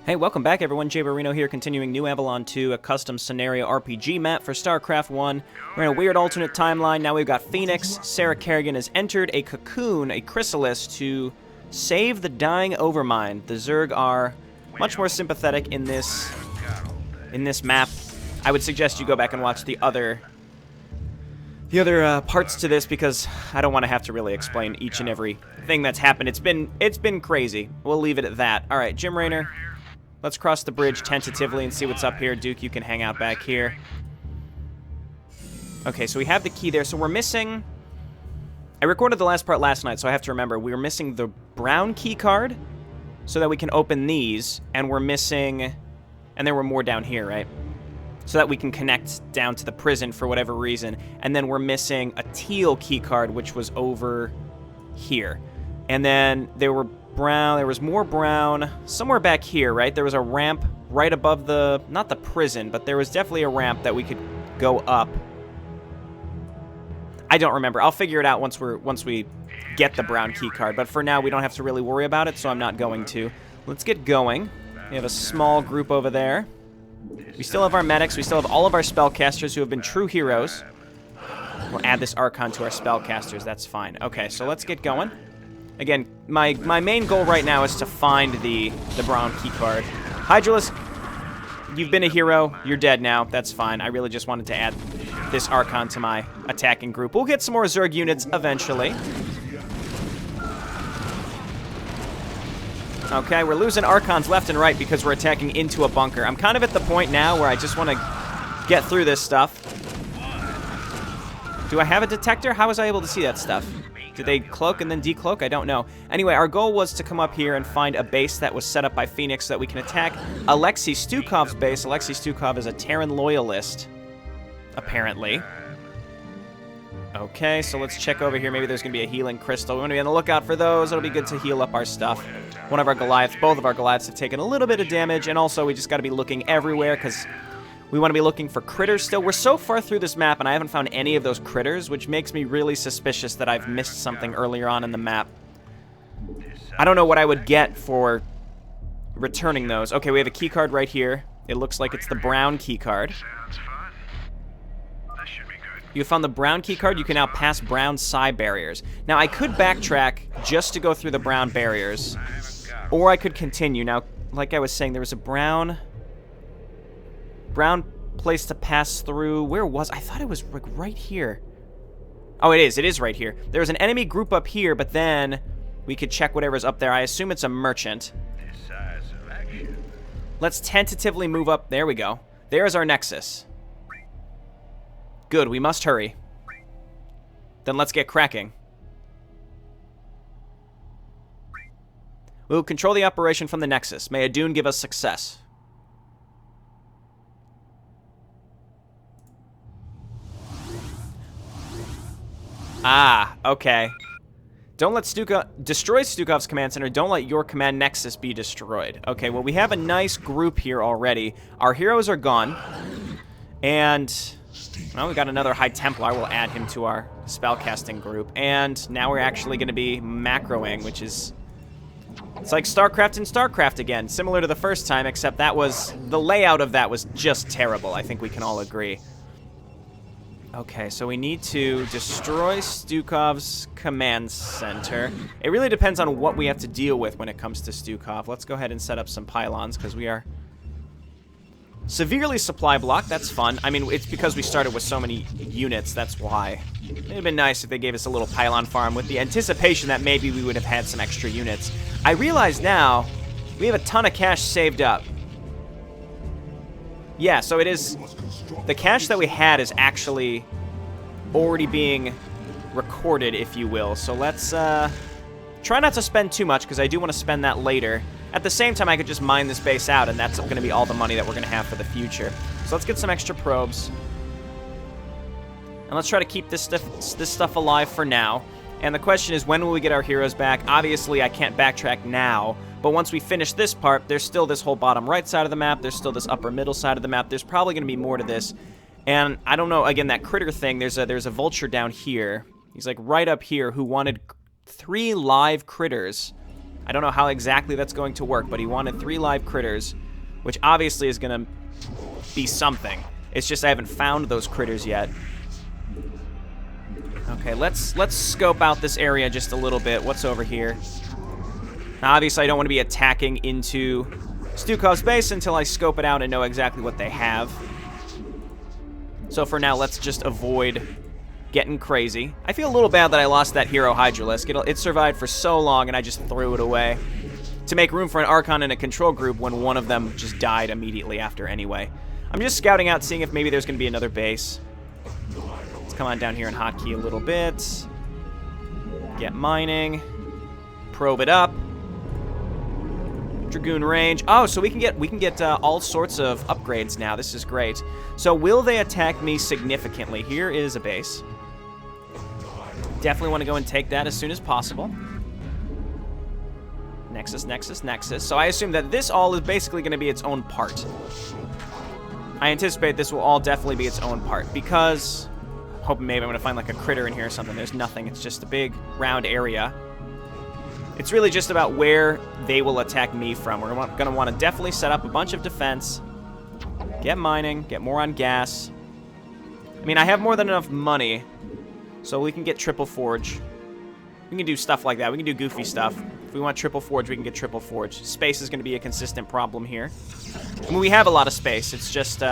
Hey, welcome back everyone, Jayborino here, continuing New Avalon II, a custom scenario RPG map for StarCraft 1. We're in a weird alternate timeline. Now we've got Phoenix. Sarah Kerrigan has entered a cocoon, a chrysalis, to save the dying Overmind. The Zerg are much more sympathetic in this map. I would suggest you go back and watch the other parts to this, because I don't want to have to really explain each and every thing that's happened. It's been crazy. We'll leave it at that. All right, Jim Raynor. Let's cross the bridge tentatively and see what's up here. Duke, you can hang out back here. Okay, so we have the key there. So we're missing... I recorded the last part last night, so I have to remember. We were missing the brown key card so that we can open these, and we're missing... And there were more down here, right? So that we can connect down to the prison for whatever reason. And then we're missing a teal key card, which was over here. And then there was more brown somewhere back here, right? There was a ramp right above the, not the prison, but there was definitely a ramp that we could go up. I don't remember. I'll figure it out once we get the brown key card, but for now we don't have to really worry about it, so I'm not going to. Let's get going. We have a small group over there. We still have our medics. We still have all of our spellcasters who have been true heroes. We'll add this Archon to our spellcasters. That's fine. Okay, so let's get going. Again, my main goal right now is to find the brown key card. Hydralisk, you've been a hero. You're dead now. That's fine. I really just wanted to add this Archon to my attacking group. We'll get some more Zerg units eventually. Okay, we're losing Archons left and right because we're attacking into a bunker. I'm kind of at the point now where I just want to get through this stuff. Do I have a detector? How was I able to see that stuff? Did they cloak and then decloak? I don't know. Anyway, our goal was to come up here and find a base that was set up by Phoenix so that we can attack Alexei Stukov's base. Alexei Stukov is a Terran loyalist, apparently. Okay, so let's check over here. Maybe there's going to be a healing crystal. We want to be on the lookout for those. It'll be good to heal up our stuff. One of our Goliaths, both of our Goliaths have taken a little bit of damage, and also we just got to be looking everywhere because we want to be looking for critters still. We're so far through this map, and I haven't found any of those critters, which makes me really suspicious that I've missed something earlier on in the map. I don't know what I would get for returning those. Okay, we have a key card right here. It looks like it's the brown key card. You found the brown key card. You can now pass brown psi barriers. Now, I could backtrack just to go through the brown barriers, or I could continue. Now, like I was saying, there was a brown place to pass through. Where was I thought it was like right here. Oh, it is right here. There's an enemy group up here, but then we could check whatever's up there. I assume it's a merchant. Let's tentatively move up. There we go. There's our nexus. Good, we must hurry. Then let's get cracking. We'll control the operation from the nexus. May Adun give us success. Ah, okay. Don't let destroy Stukov's command center. Don't let your command nexus be destroyed. Okay, well, we have a nice group here already. Our heroes are gone. And, well, we got another High Templar. We'll add him to our spellcasting group. And now we're actually going to be macroing, which is... It's like StarCraft and StarCraft again. Similar to the first time, except that was... The layout of that was just terrible. I think we can all agree. Okay, so we need to destroy Stukov's command center. It really depends on what we have to deal with when it comes to Stukov. Let's go ahead and set up some pylons, because we are severely supply blocked. That's fun. I mean, it's because we started with so many units, that's why. It would have been nice if they gave us a little pylon farm with the anticipation that maybe we would have had some extra units. I realize now we have a ton of cash saved up. Yeah, so it is... The cash that we had is actually already being recorded, if you will. So let's try not to spend too much, because I do want to spend that later. At the same time, I could just mine this base out, and that's going to be all the money that we're going to have for the future. So let's get some extra probes. And let's try to keep this stuff alive for now. And the question is, when will we get our heroes back? Obviously, I can't backtrack now. But once we finish this part, there's still this whole bottom right side of the map. There's still this upper middle side of the map. There's probably going to be more to this. And I don't know, again, that critter thing, there's a vulture down here. He's like right up here who wanted 3 live critters I don't know how exactly that's going to work, but he wanted 3 live critters, which obviously is going to be something. It's just I haven't found those critters yet. Okay, let's scope out this area just a little bit. What's over here? Now, obviously, I don't want to be attacking into Stukov's base until I scope it out and know exactly what they have. So for now, let's just avoid getting crazy. I feel a little bad that I lost that hero Hydralisk. It survived for so long, and I just threw it away to make room for an Archon in a control group when one of them just died immediately after anyway. I'm just scouting out, seeing if maybe there's going to be another base. Let's come on down here and hotkey a little bit. Get mining. Probe it up. Dragoon range. Oh, so we can get all sorts of upgrades now. This is great. So will they attack me significantly? Here is a base. Definitely want to go and take that as soon as possible. Nexus, Nexus, Nexus. So I assume that this all is basically going to be its own part. I anticipate this will all definitely be its own part because hoping maybe I'm going to find like a critter in here or something. There's nothing. It's just a big round area. It's really just about where they will attack me from. We're going to want to definitely set up a bunch of defense. Get mining. Get more on gas. I mean, I have more than enough money, so we can get triple forge. We can do stuff like that. We can do goofy stuff. If we want triple forge, we can get triple forge. Space is going to be a consistent problem here. I mean, we have a lot of space. It's just,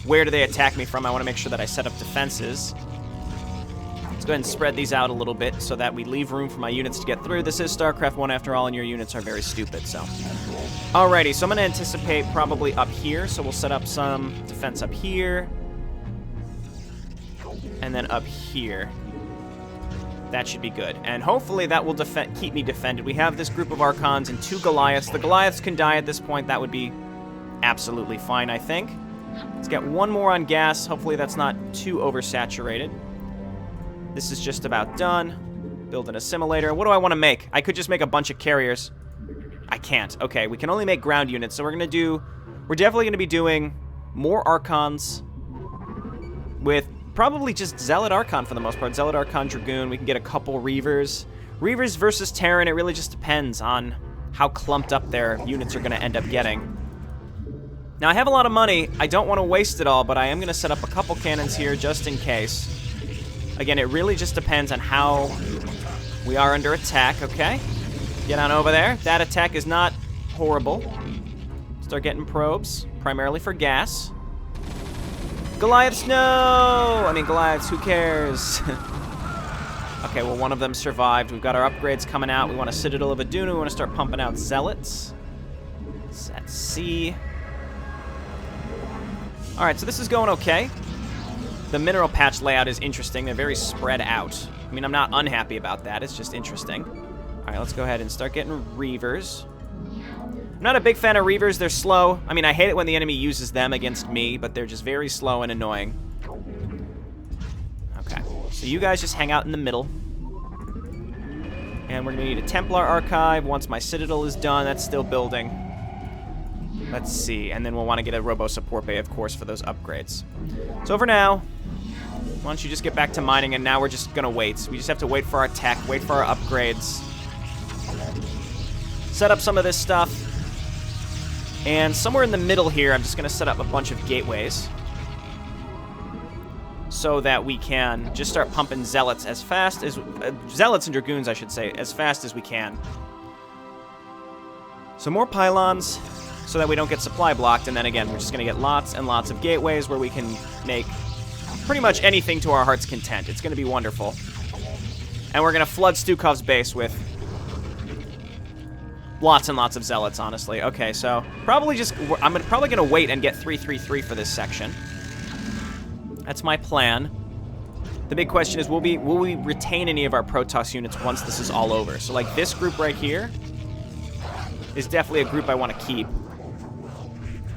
where do they attack me from? I want to make sure that I set up defenses. Let's go ahead and spread these out a little bit so that we leave room for my units to get through. This is StarCraft 1 after all, and your units are very stupid, so. Alrighty, so I'm going to anticipate probably up here, so we'll set up some defense up here. And then up here. That should be good. And hopefully that will keep me defended. We have this group of Archons and 2 Goliaths. The Goliaths can die at this point. That would be absolutely fine, I think. Let's get one more on gas. Hopefully that's not too oversaturated. This is just about done. Build an assimilator. What do I want to make? I could just make a bunch of carriers. I can't. Okay, we can only make ground units. So we're definitely going to be doing more Archons with probably just Zealot Archon for the most part. Zealot Archon Dragoon. We can get a couple Reavers. Reavers versus Terran, it really just depends on how clumped up their units are going to end up getting. Now, I have a lot of money. I don't want to waste it all, but I am going to set up a couple cannons here just in case. Again, it really just depends on how we are under attack, okay? Get on over there. That attack is not horrible. Start getting probes, primarily for gas. Goliaths, no! I mean, Goliaths, who cares? Okay, well, one of them survived. We've got our upgrades coming out. We want a Citadel of Aduna. We want to start pumping out Zealots. Let's see. All right, so this is going okay. The mineral patch layout is interesting. They're very spread out. I mean, I'm not unhappy about that. It's just interesting. All right, let's go ahead and start getting Reavers. I'm not a big fan of Reavers. They're slow. I mean, I hate it when the enemy uses them against me, but they're just very slow and annoying. Okay, so you guys just hang out in the middle. And we're going to need a Templar Archive. Once my Citadel is done, that's still building. Let's see. And then we'll want to get a Robo Support Bay, of course, for those upgrades. So for now, why don't you just get back to mining, and now we're just going to wait. We just have to wait for our tech, wait for our upgrades. Set up some of this stuff. And somewhere in the middle here, I'm just going to set up a bunch of gateways so that we can just start pumping Zealots as fast as... Zealots and Dragoons, I should say, as fast as we can. So more pylons so that we don't get supply blocked, and then again, we're just going to get lots and lots of gateways where we can make pretty much anything to our heart's content. It's going to be wonderful. And we're going to flood Stukov's base with lots and lots of Zealots, honestly. Okay, so probably just... I'm probably going to wait and get 333 for this section. That's my plan. The big question is, will we retain any of our Protoss units once this is all over? So, like, this group right here is definitely a group I want to keep.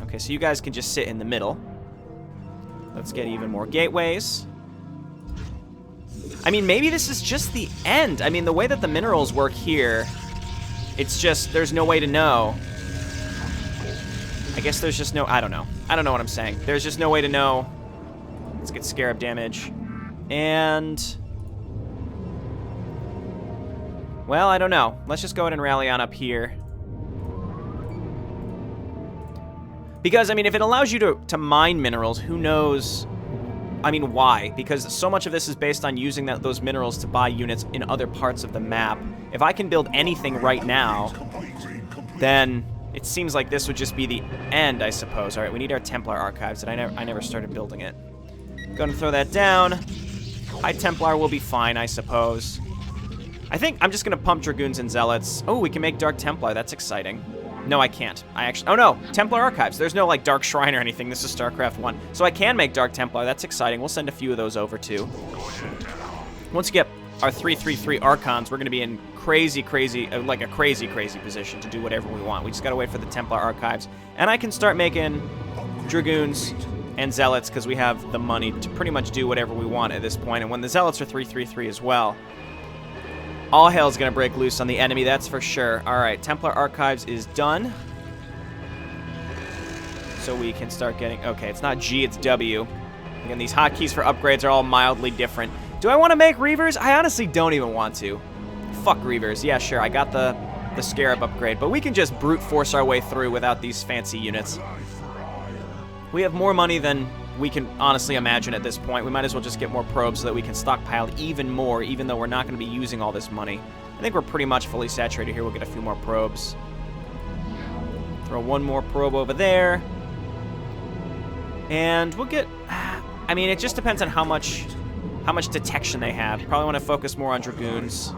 Okay, so you guys can just sit in the middle. Let's get even more gateways. I mean, maybe this is just the end. I mean, the way that the minerals work here... It's just, there's no way to know. I guess there's just no, I don't know. I don't know what I'm saying. There's just no way to know. Let's get Scarab damage. And Well, I don't know. Let's just go ahead and rally on up here. Because, I mean, if it allows you to mine minerals, who knows... I mean, why? Because so much of this is based on using those minerals to buy units in other parts of the map. If I can build anything right now, then it seems like this would just be the end, I suppose. All right, we need our Templar archives, and I never started building it. Go and throw that down. High Templar will be fine, I suppose. I think I'm just going to pump Dragoons and Zealots. Oh, we can make Dark Templar. That's exciting. No, I can't. Oh, no. Templar Archives. There's no, like, Dark Shrine or anything. This is StarCraft 1. So I can make Dark Templar. That's exciting. We'll send a few of those over, too. Once we get our 3/3/3 Archons, we're going to be in crazy position to do whatever we want. We just got to wait for the Templar Archives. And I can start making Dragoons and Zealots because we have the money to pretty much do whatever we want at this point. And when the Zealots are 3/3/3 as well, all hell's gonna break loose on the enemy, that's for sure. All right, Templar Archives is done. So we can start getting... Okay, it's not G, it's W. Again, these hotkeys for upgrades are all mildly different. Do I want to make Reavers? I honestly don't even want to. Fuck Reavers. Yeah, sure, I got the Scarab upgrade, but we can just brute force our way through without these fancy units. We have more money than we can honestly imagine at this point. We might as well just get more probes so that we can stockpile even more, even though we're not going to be using all this money. I think we're pretty much fully saturated here. We'll get a few more probes. Throw one more probe over there. And we'll get... I mean, it just depends on how much detection they have. Probably want to focus more on Dragoons.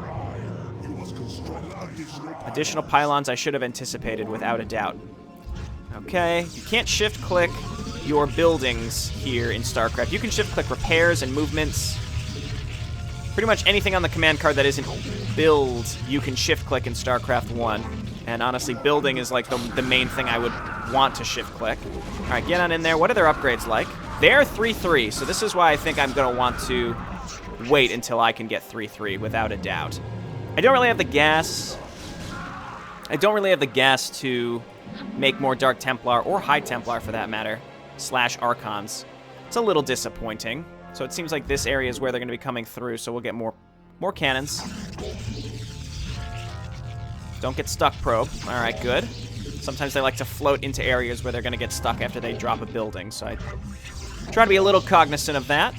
Additional pylons I should have anticipated, without a doubt. Okay, you can't shift-click your buildings here in StarCraft. You can shift-click repairs and movements. Pretty much anything on the command card that isn't build, you can shift-click in StarCraft 1. And honestly, building is like the main thing I would want to shift-click. All right, get on in there. What are their upgrades like? They're 3/3, so this is why I think I'm going to want to wait until I can get 3/3, without a doubt. I don't really have the gas. I don't really have the gas to make more Dark Templar, or High Templar for that matter, / Archons. It's a little disappointing. So it seems like this area is where they're going to be coming through, so we'll get more cannons. Don't get stuck, probe. All right, good. Sometimes they like to float into areas where they're going to get stuck after they drop a building, so I try to be a little cognizant of that.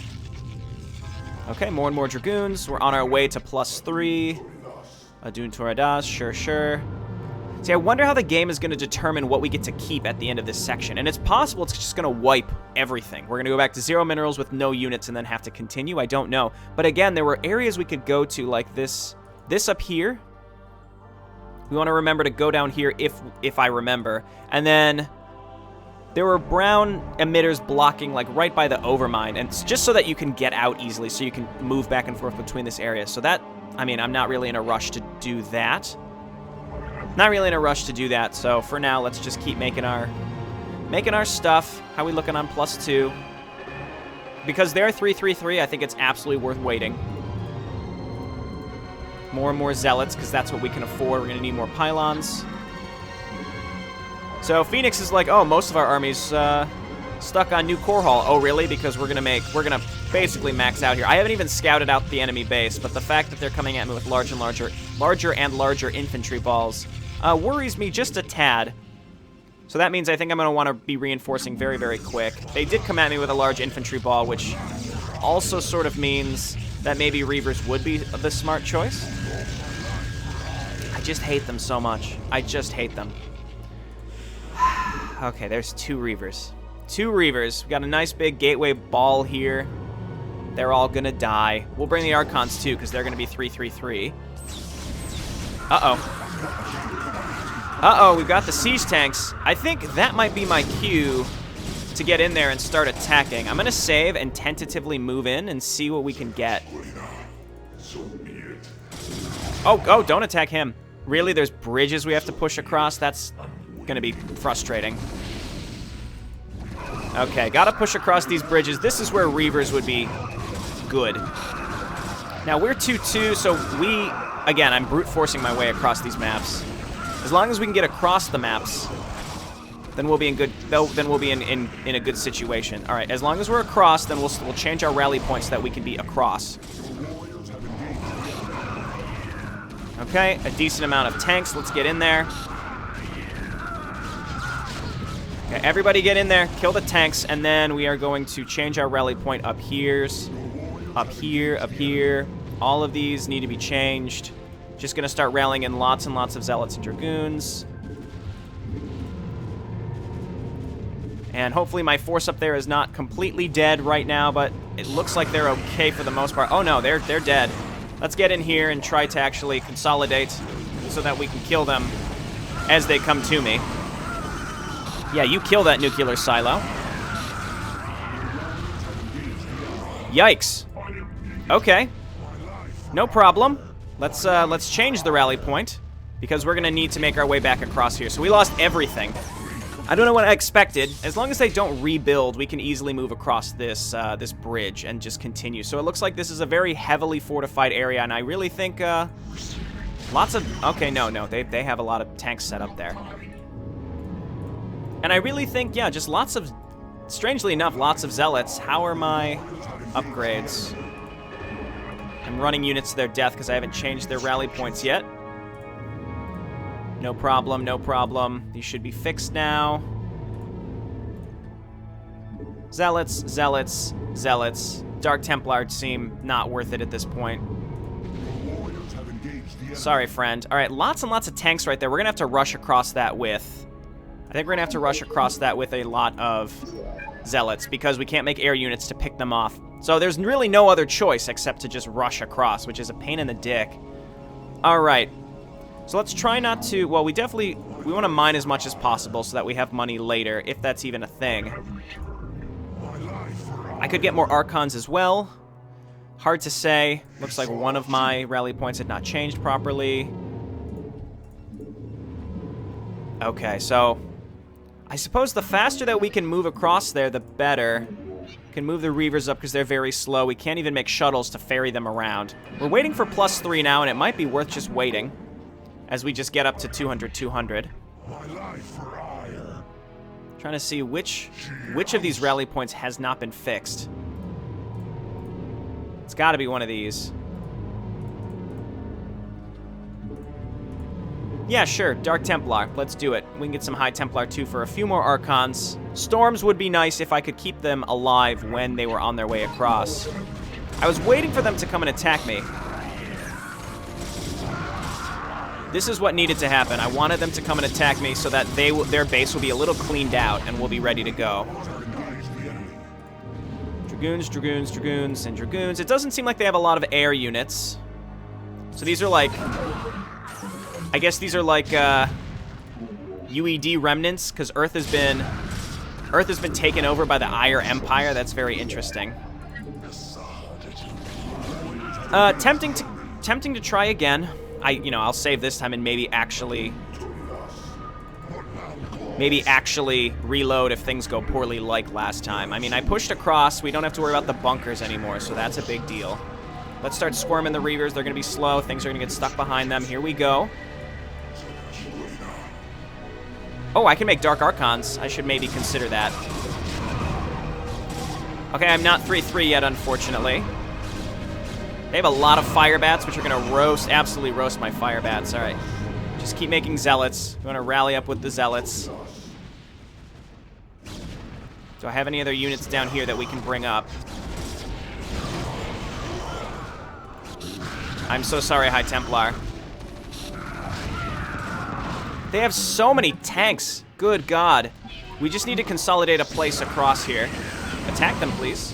Okay, more and more Dragoons. We're on our way to +3. Adun Toradas, sure. See, I wonder how the game is going to determine what we get to keep at the end of this section. And it's possible it's just going to wipe everything. We're going to go back to 0 minerals with no units and then have to continue. I don't know. But again, there were areas we could go to, like this up here. We want to remember to go down here if I remember. And then there were brown emitters blocking, like, right by the overmine. And it's just so that you can get out easily, so you can move back and forth between this area. So that, I mean, I'm not really in a rush to do that. Not really in a rush to do that, so for now, let's just keep making our stuff. How we looking on +2? Because they're 3/3/3, I think it's absolutely worth waiting. More and more Zealots, because that's what we can afford. We're going to need more pylons. So Phoenix is like, oh, most of our army's stuck on New Core Hall. Oh, really? Because we're gonna basically max out here. I haven't even scouted out the enemy base, but the fact that they're coming at me with larger and larger infantry balls worries me just a tad. So that means I think I'm going to want to be reinforcing very, very quick. They did come at me with a large infantry ball, which also sort of means that maybe Reavers would be the smart choice. I just hate them so much. I just hate them. Okay, there's 2 Reavers. 2 Reavers. We got a nice big gateway ball here. They're all going to die. We'll bring the Archons too, because they're going to be 3/3/3. Uh-oh. Uh-oh, we've got the siege tanks. I think that might be my cue to get in there and start attacking. I'm going to save and tentatively move in and see what we can get. Oh, don't attack him. Really? There's bridges we have to push across? That's going to be frustrating. Okay, got to push across these bridges. This is where Reavers would be good. Now, we're 2/2, so again, I'm brute forcing my way across these maps. As long as we can get across the maps, then we'll be in good. Then we'll be in a good situation. All right, as long as we're across, then we'll change our rally points so that we can be across. Okay, a decent amount of tanks. Let's get in there. Okay, everybody get in there. Kill the tanks, and then we are going to change our rally point up here. Up here, up here. All of these need to be changed. Just going to start rallying in lots and lots of Zealots and Dragoons. And hopefully my force up there is not completely dead right now, but it looks like they're okay for the most part. Oh no, they're dead. Let's get in here and try to actually consolidate so that we can kill them as they come to me. Yeah, you kill that nuclear silo. Yikes. Okay. No problem. Let's change the rally point because we're gonna need to make our way back across here. So we lost everything. I don't know what I expected. As long as they don't rebuild, we can easily move across this this bridge and just continue. So it looks like this is a very heavily fortified area, and I really think lots of... Okay, no, they have a lot of tanks set up there. And I really think, yeah, just lots of... Strangely enough, lots of Zealots. How are my upgrades? I'm running units to their death because I haven't changed their rally points yet. No problem, no problem. These should be fixed now. Zealots, Zealots, Zealots. Dark Templars seem not worth it at this point. Sorry, friend. All right, lots and lots of tanks right there. We're going to have to rush across that with... I think we're going to have to rush across that with a lot of Zealots because we can't make air units to pick them off. So there's really no other choice except to just rush across, which is a pain in the dick. All right. So let's try not to... Well, we want to mine as much as possible so that we have money later, if that's even a thing. I could get more Archons as well. Hard to say. Looks like one of my rally points had not changed properly. Okay, so... I suppose the faster that we can move across there, the better. Can move the Reavers up because they're very slow. We can't even make shuttles to ferry them around. We're waiting for +3 now, and it might be worth just waiting. As we just get up to 200, 200. Trying to see which of these rally points has not been fixed. It's got to be one of these. Yeah, sure, Dark Templar. Let's do it. We can get some High Templar too for a few more Archons. Storms would be nice if I could keep them alive when they were on their way across. I was waiting for them to come and attack me. This is what needed to happen. I wanted them to come and attack me so that their base will be a little cleaned out and we'll be ready to go. Dragoons, Dragoons, Dragoons, and Dragoons. It doesn't seem like they have a lot of air units. So these are like... I guess these are like UED remnants, because Earth has been taken over by the Ire Empire. That's very interesting. Tempting to try again. I'll save this time and maybe actually reload if things go poorly like last time. I mean, I pushed across. We don't have to worry about the bunkers anymore, so that's a big deal. Let's start squirming the Reavers. They're going to be slow. Things are going to get stuck behind them. Here we go. Oh, I can make Dark Archons. I should maybe consider that. Okay, I'm not 3-3 yet, unfortunately. They have a lot of Fire Bats, which are going to absolutely roast my Fire Bats. All right. Just keep making Zealots. We want to rally up with the Zealots. Do I have any other units down here that we can bring up? I'm so sorry, High Templar. They have so many tanks. Good God. We just need to consolidate a place across here. Attack them, please.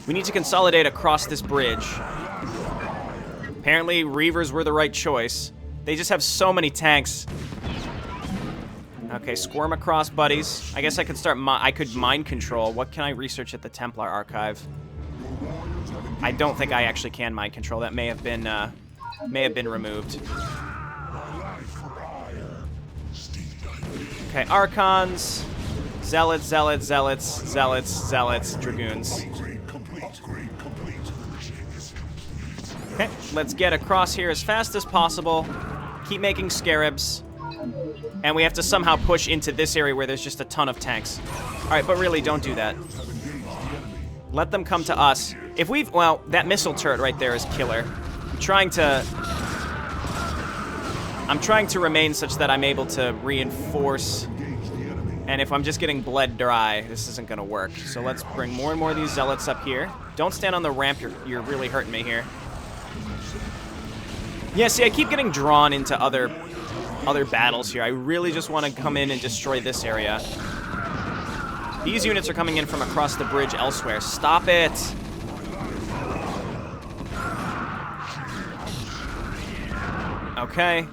We need to consolidate across this bridge. Apparently, Reavers were the right choice. They just have so many tanks. Okay, squirm across, buddies. I guess I could start... I could mind control. What can I research at the Templar Archive? I don't think I actually can mind control. That may have been removed. Okay, Archons. Zealots, Zealots, Zealots, Zealots, Zealots, Dragoons. Okay, let's get across here as fast as possible. Keep making Scarabs. And we have to somehow push into this area where there's just a ton of tanks. Alright, but really, don't do that. Let them come to us. If we've... Well, that missile turret right there is killer. I'm trying to remain such that I'm able to reinforce. And if I'm just getting bled dry, this isn't going to work. So let's bring more and more of these zealots up here. Don't stand on the ramp. You're really hurting me here. Yeah, see, I keep getting drawn into other battles here. I really just want to come in and destroy this area. These units are coming in from across the bridge elsewhere. Stop it! Okay.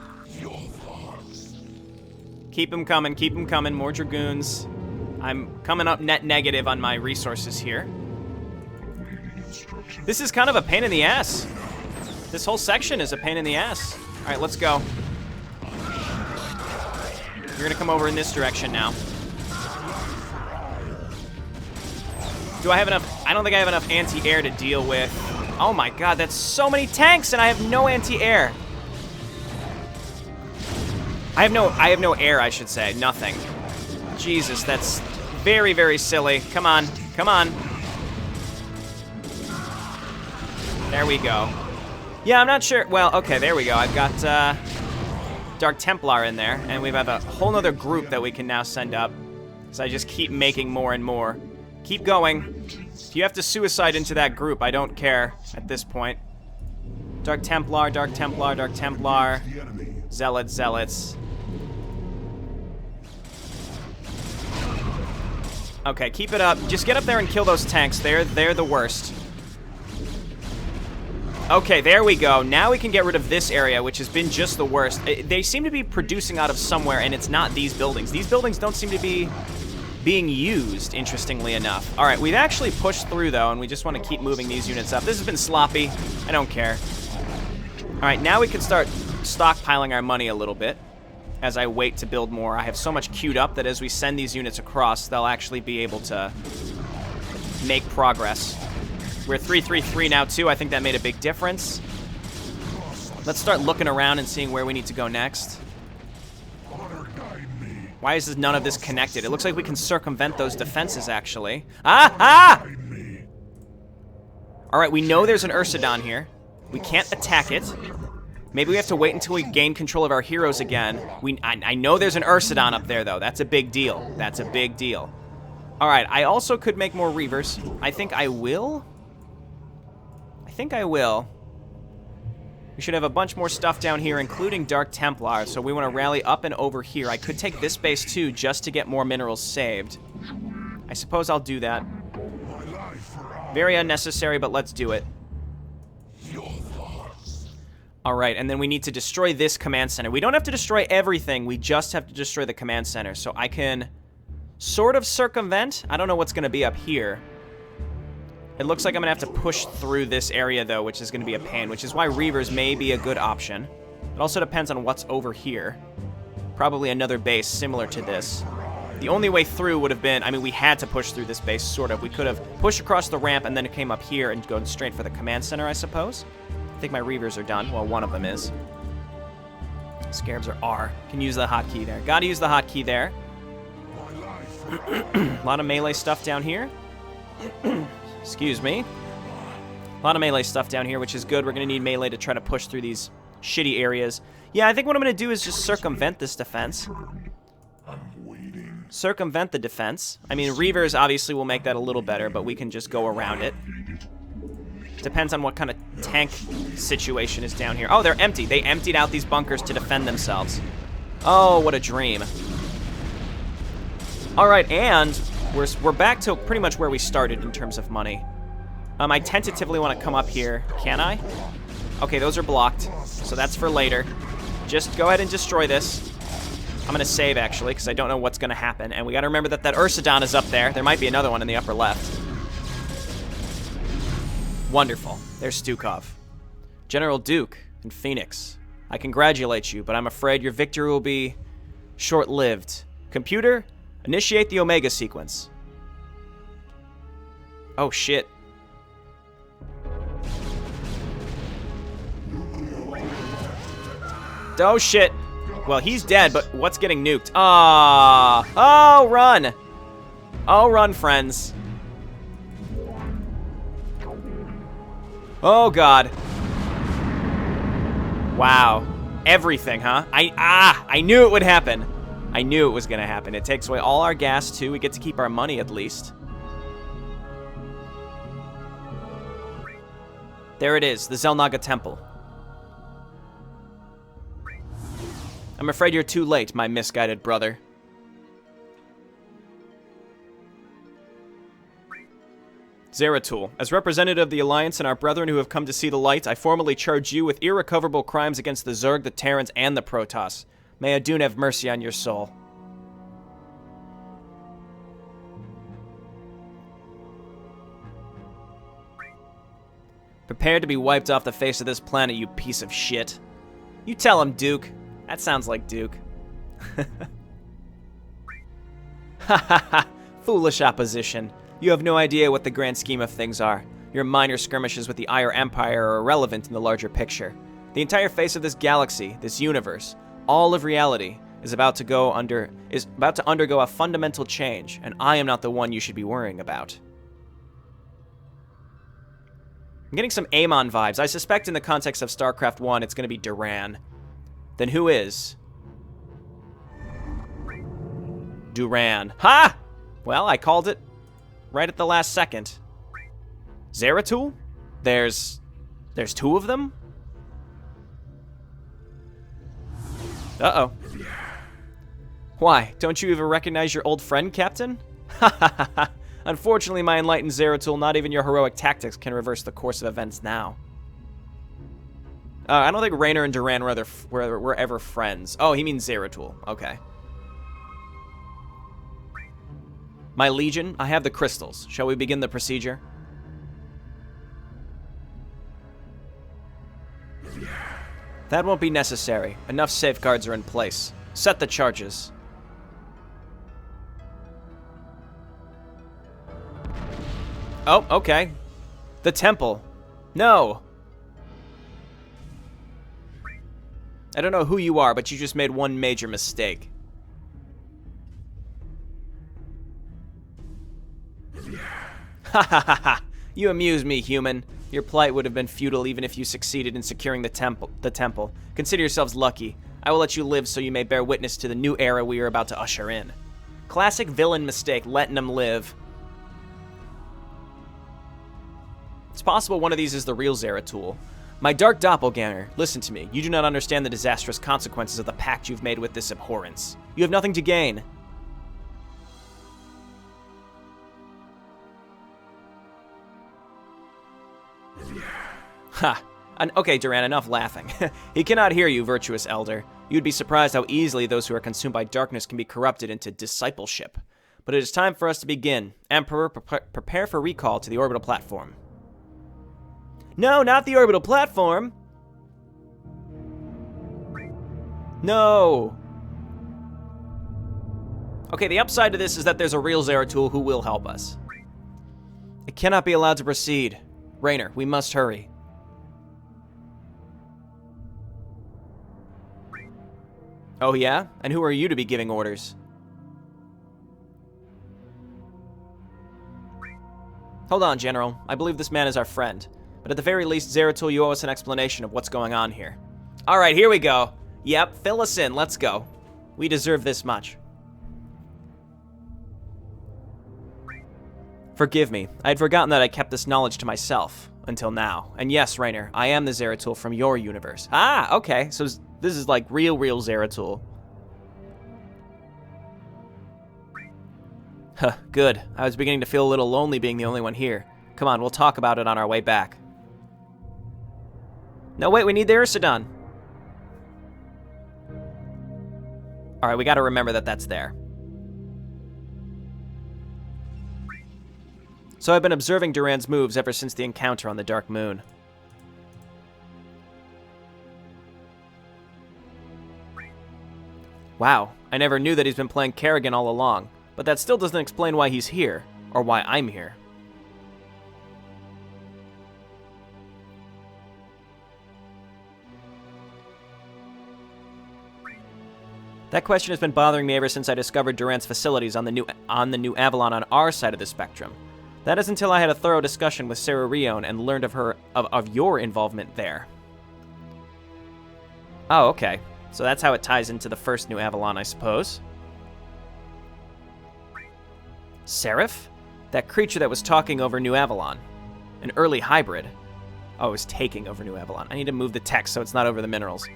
Keep them coming, keep them coming. More Dragoons. I'm coming up net negative on my resources here. This is kind of a pain in the ass. This whole section is a pain in the ass. All right, let's go. You're gonna come over in this direction now. Do I have enough? I don't think I have enough anti-air to deal with. Oh my god, that's so many tanks and I have no anti-air. I have no air, I should say. Nothing. Jesus, that's very, very silly. Come on, come on. There we go. Yeah, I'm not sure. Well, okay, there we go. I've got Dark Templar in there, and we have a whole nother group that we can now send up. So I just keep making more and more. Keep going. If you have to suicide into that group, I don't care at this point. Dark Templar, Dark Templar, Dark Templar. Zealots, Zealots. Okay, keep it up. Just get up there and kill those tanks. They're the worst. Okay, there we go. Now we can get rid of this area, which has been just the worst. They seem to be producing out of somewhere, and it's not these buildings. These buildings don't seem to be being used, interestingly enough. All right, we've actually pushed through, though, and we just want to keep moving these units up. This has been sloppy. I don't care. All right, now we can start stockpiling our money a little bit as I wait to build more. I have so much queued up that as we send these units across, they'll actually be able to make progress. We're 3-3-3 now, too. I think that made a big difference. Let's start looking around and seeing where we need to go next. Why is none of this connected? It looks like we can circumvent those defenses, actually. Ah! All right, we know there's an Ursidon here. We can't attack it. Maybe we have to wait until we gain control of our heroes again. I know there's an Ursidon up there, though. That's a big deal. That's a big deal. All right, I also could make more Reavers. I think I will. We should have a bunch more stuff down here, including Dark Templar, so we want to rally up and over here. I could take this base, too, just to get more minerals saved. I suppose I'll do that. Very unnecessary, but let's do it. All right, and then we need to destroy this command center. We don't have to destroy everything. We just have to destroy the command center. So I can sort of circumvent. I don't know what's going to be up here. It looks like I'm going to have to push through this area, though, which is going to be a pain, which is why Reavers may be a good option. It also depends on what's over here. Probably another base similar to this. The only way through would have been, I mean, we had to push through this base, sort of. We could have pushed across the ramp, and then it came up here and gone straight for the command center, I suppose. I think my Reavers are done. Well, one of them is. Scarabs are R. Can use the hotkey there. Gotta use the hotkey there. A lot of melee stuff down here. Excuse me. A lot of melee stuff down here, which is good. We're going to need melee to try to push through these shitty areas. Yeah, I think what I'm going to do is just circumvent this defense. Circumvent the defense. I mean, Reavers obviously will make that a little better, but we can just go around it. Depends on what kind of tank situation is down here. Oh, they're empty. They emptied out these bunkers to defend themselves. Oh, what a dream. All right, and we're back to pretty much where we started in terms of money. I tentatively want to come up here. Can I? Okay, those are blocked, so that's for later. Just go ahead and destroy this. I'm going to save, actually, because I don't know what's going to happen. And we got to remember that that Ursidon is up there. There might be another one in the upper left. Wonderful. There's Stukov. General Duke in Phoenix. I congratulate you, but I'm afraid your victory will be short-lived. Computer, initiate the Omega sequence. Oh, shit. Oh, shit. Well, he's dead, but what's getting nuked? Ah! Oh, run! Oh, run, friends. Oh, God. Wow. Everything, huh? I knew it would happen. I knew it was going to happen. It takes away all our gas, too. We get to keep our money, at least. There it is, the Xel'Naga Temple. I'm afraid you're too late, my misguided brother. Zeratul, as representative of the Alliance and our brethren who have come to see the light, I formally charge you with irrecoverable crimes against the Zerg, the Terrans, and the Protoss. May Adun have mercy on your soul. Prepare to be wiped off the face of this planet, you piece of shit. You tell him, Duke. That sounds like Duke. Ha ha ha. Foolish opposition. You have no idea what the grand scheme of things are. Your minor skirmishes with the Ire Empire are irrelevant in the larger picture. The entire face of this galaxy, this universe, all of reality, is about to undergo a fundamental change, and I am not the one you should be worrying about. I'm getting some Amon vibes. I suspect in the context of StarCraft 1, it's going to be Duran. Then who is? Duran. Ha! Well, I called it right at the last second. Zeratul? There's two of them? Uh-oh. Why? Don't you even recognize your old friend, Captain? Ha ha ha ha. Unfortunately, my enlightened Zeratul, not even your heroic tactics can reverse the course of events now. I don't think Raynor and Duran were ever friends. Oh, he means Zeratul. Okay. My Legion, I have the crystals. Shall we begin the procedure? That won't be necessary. Enough safeguards are in place. Set the charges. Oh, okay. The temple. No. I don't know who you are, but you just made one major mistake. Ha ha ha ha. You amuse me, human. Your plight would have been futile even if you succeeded in securing the temple. Consider yourselves lucky. I will let you live so you may bear witness to the new era we are about to usher in. Classic villain mistake, letting them live. It's possible one of these is the real Zeratul. My dark doppelganger, listen to me. You do not understand the disastrous consequences of the pact you've made with this abhorrence. You have nothing to gain. Ha! Okay, Duran, enough laughing. He cannot hear you, virtuous elder. You'd be surprised how easily those who are consumed by darkness can be corrupted into discipleship. But it is time for us to begin. Emperor, prepare for recall to the orbital platform. No, not the orbital platform! No! Okay, the upside to this is that there's a real Zeratul who will help us. It cannot be allowed to proceed. Raynor, we must hurry. Oh yeah? And who are you to be giving orders? Hold on, General. I believe this man is our friend. But at the very least, Zeratul, you owe us an explanation of what's going on here. Alright, here we go. Yep, fill us in. Let's go. We deserve this much. Forgive me. I had forgotten that I kept this knowledge to myself. Until now. And yes, Raynor, I am the Zeratul from your universe. Ah, okay. So this is like real Zeratul. Huh, good. I was beginning to feel a little lonely being the only one here. Come on, we'll talk about it on our way back. No, wait, we need the Ursidon. Alright, we gotta remember that that's there. So I've been observing Duran's moves ever since the encounter on the Dark Moon. Wow, I never knew that he's been playing Kerrigan all along, but that still doesn't explain why he's here, or why I'm here. That question has been bothering me ever since I discovered Duran's facilities on the new Avalon on our side of the spectrum. That is until I had a thorough discussion with Sarah Rion and learned of your involvement there. Oh, okay. So that's how it ties into the first New Avalon, I suppose. Seraph? That creature that was talking over New Avalon. An early hybrid. Oh, it was taking over New Avalon. I need to move the text so it's not over the minerals.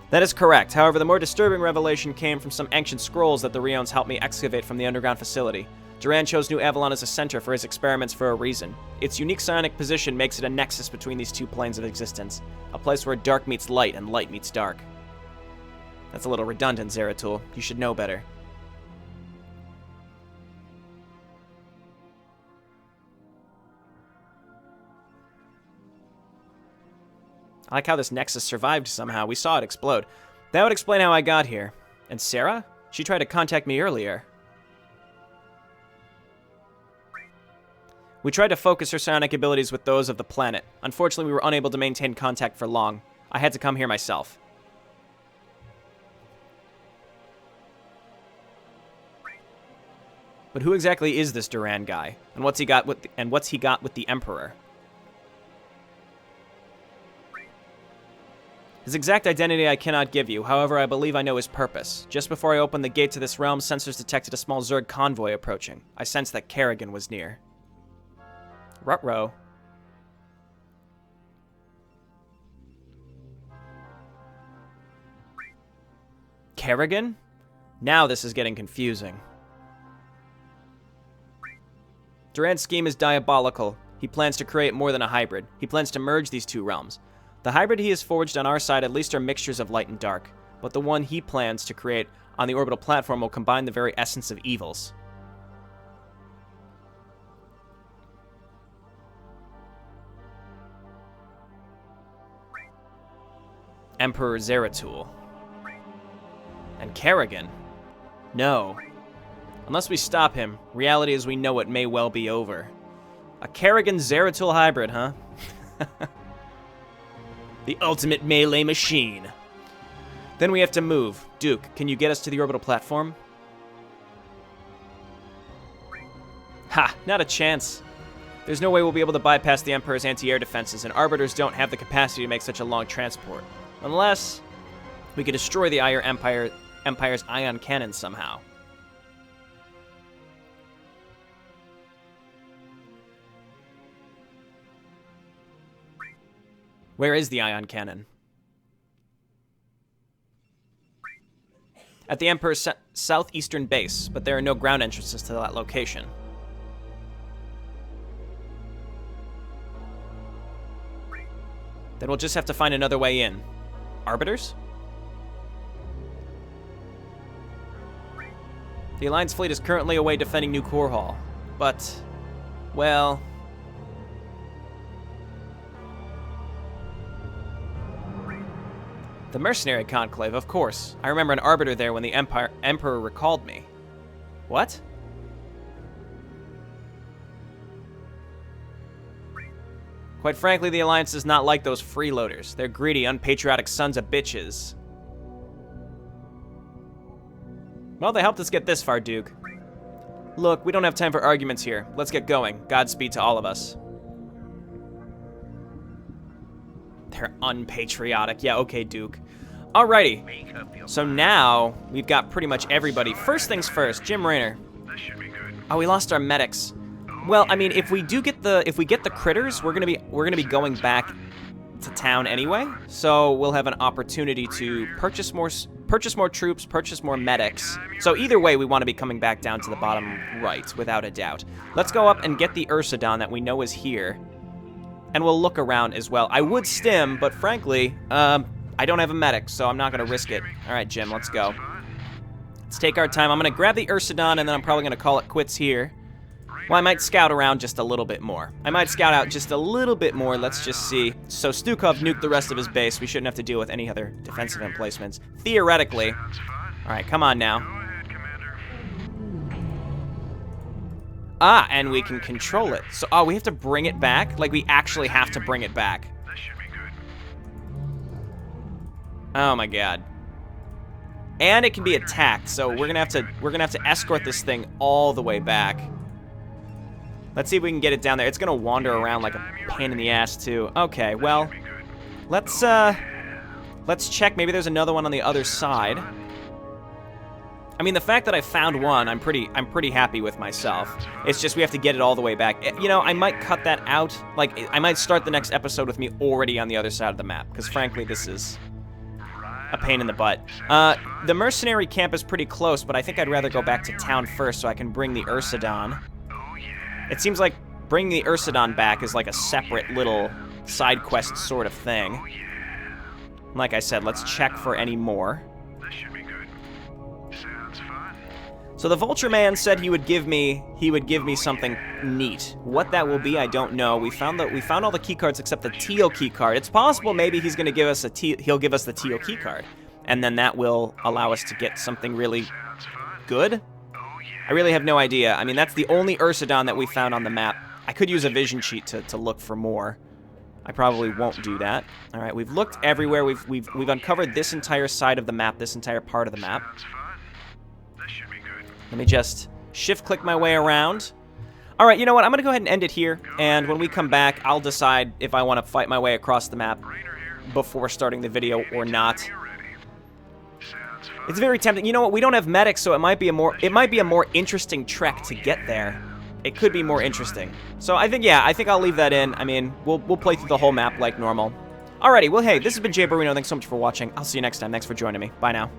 That is correct. However, the more disturbing revelation came from some ancient scrolls that the Rions helped me excavate from the underground facility. Duran chose New Avalon as a center for his experiments for a reason. Its unique psionic position makes it a nexus between these two planes of existence. A place where dark meets light and light meets dark. That's a little redundant, Zeratul. You should know better. I like how this nexus survived somehow. We saw it explode. That would explain how I got here. And Sarah? She tried to contact me earlier. We tried to focus her psionic abilities with those of the planet. Unfortunately, we were unable to maintain contact for long. I had to come here myself. But who exactly is this Duran guy? And what's he got with the Emperor? His exact identity I cannot give you, however I believe I know his purpose. Just before I opened the gate to this realm, sensors detected a small Zerg convoy approaching. I sensed that Kerrigan was near. Ruh-roh. Kerrigan? Now this is getting confusing. Duran's scheme is diabolical. He plans to create more than a hybrid. He plans to merge these two realms. The hybrid he has forged on our side at least are mixtures of light and dark, but the one he plans to create on the orbital platform will combine the very essence of evils. Emperor Zeratul. And Kerrigan. No. Unless we stop him, reality as we know it may well be over. A Kerrigan-Zeratul hybrid, huh? The ultimate melee machine. Then we have to move. Duke, can you get us to the orbital platform? Ha! Not a chance. There's no way we'll be able to bypass the Emperor's anti-air defenses, and Arbiters don't have the capacity to make such a long transport. Unless we could destroy the Empire's ion cannon somehow. Where is the ion cannon? At the Emperor's southeastern base, but there are no ground entrances to that location. Then we'll just have to find another way in. Arbiters? The Alliance fleet is currently away defending New Core Hall, but, well... The Mercenary Conclave, of course. I remember an Arbiter there when the Emperor recalled me. What? Quite frankly, the Alliance is not like those freeloaders. They're greedy, unpatriotic sons of bitches. Well, they helped us get this far, Duke. Look, we don't have time for arguments here. Let's get going. Godspeed to all of us. They're unpatriotic. Yeah, okay, Duke. Alrighty. So now, we've got pretty much everybody. First things first, Jim Raynor. Oh, we lost our medics. Well, I mean, if we get the critters, we're gonna be going back to town anyway. So we'll have an opportunity to purchase more troops, purchase more medics. So either way, we want to be coming back down to the bottom right, without a doubt. Let's go up and get the Ursidon that we know is here. And we'll look around as well. I would stim, but frankly, I don't have a medic, so I'm not going to risk it. All right, Jim, let's go. Let's take our time. I'm going to grab the Ursidon, and then I'm probably going to call it quits here. Well, I might scout around just a little bit more. I might scout out just a little bit more. Let's just see. So Stukov nuked the rest of his base. We shouldn't have to deal with any other defensive emplacements. Theoretically. All right, come on now. Ah, and we can control it. So, oh, we have to bring it back? Like, we actually have to bring it back. Oh my god. And it can be attacked, so we're gonna have to escort this thing all the way back. Let's see if we can get it down there. It's gonna wander around like a pain in the ass, too. Okay, well, let's check. Maybe there's another one on the other side. I mean, the fact that I found one, I'm pretty happy with myself. It's just we have to get it all the way back. You know, I might cut that out. Like, I might start the next episode with me already on the other side of the map, because frankly, this is a pain in the butt. The mercenary camp is pretty close, but I think I'd rather go back to town first so I can bring the Ursidon. It seems like bringing the Ursidon back is like a separate little side quest sort of thing. Like I said, let's check for any more. So the Vulture Man said he would give me something neat. What that will be, I don't know. We found all the key cards except the teal key card. It's possible maybe he's going to give us he'll give us the teal key card, and then that will allow us to get something really good. I really have no idea. I mean, that's the only Ursidon that we found on the map. I could use a vision cheat to look for more. I probably won't do that. All right, we've looked everywhere. We've uncovered this entire side of the map, this entire part of the map. Let me just shift-click my way around. All right, you know what? I'm going to go ahead and end it here, and when we come back, I'll decide if I want to fight my way across the map before starting the video or not. It's very tempting. You know what? We don't have medics, so it might be a more interesting trek to get there. It could be more interesting. So I think I'll leave that in. I mean, we'll play through the whole map like normal. Alrighty, well, hey, this has been Jayborino. Thanks so much for watching. I'll see you next time. Thanks for joining me. Bye now.